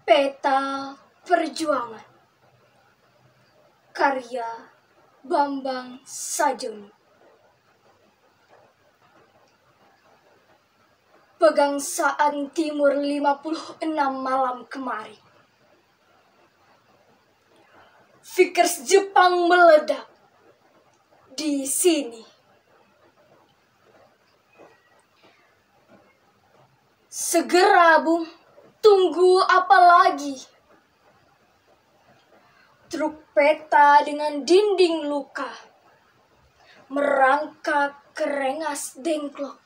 Peta Perjuangan, karya Bambang Sadjono. Pegangsaan Timur 56 malam kemarin. Fikers Jepang meledak di sini. Segera, Bung, tunggu apa lagi? Truk Peta dengan dinding luka merangkak kerengas dengklok.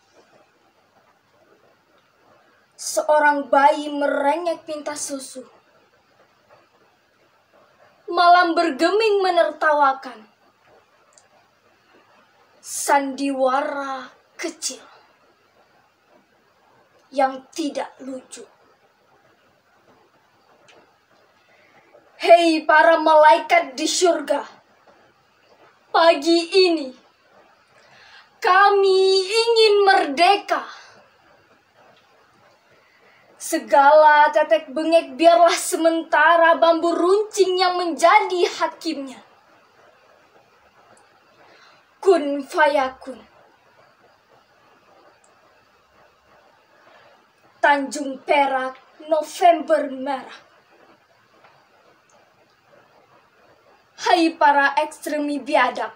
Seorang bayi merengek minta susu. Malam bergeming menertawakan. Sandiwara kecil yang tidak lucu. Hei para malaikat di surga, pagi ini kami ingin merdeka. Segala tetek bengek biarlah sementara bambu runcing yang menjadi hakimnya. Kun fayakun. Tanjung Perak, November merah. Hai para ekstremi biadab.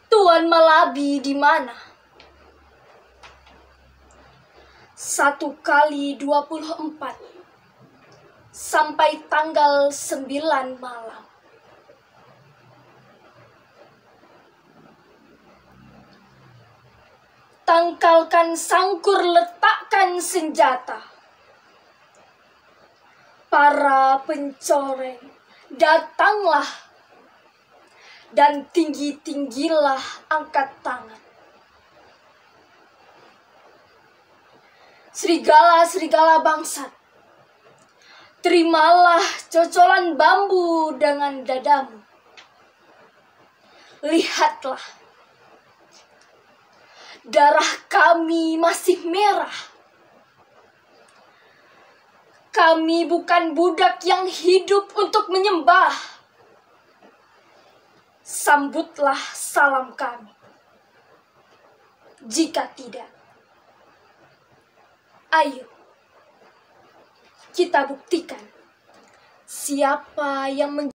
Tuan Malabi di mana? 1x24 sampai tanggal 9 malam. Tangkalkan sangkur, letakkan senjata. Para pencoreng, datanglah dan tinggi-tinggilah angkat tangan. Serigala-serigala bangsat, terimalah cocolan bambu dengan dadamu. Lihatlah, darah kami masih merah. Kami bukan budak yang hidup untuk menyembah. Sambutlah salam kami. Jika tidak, ayo kita buktikan siapa yang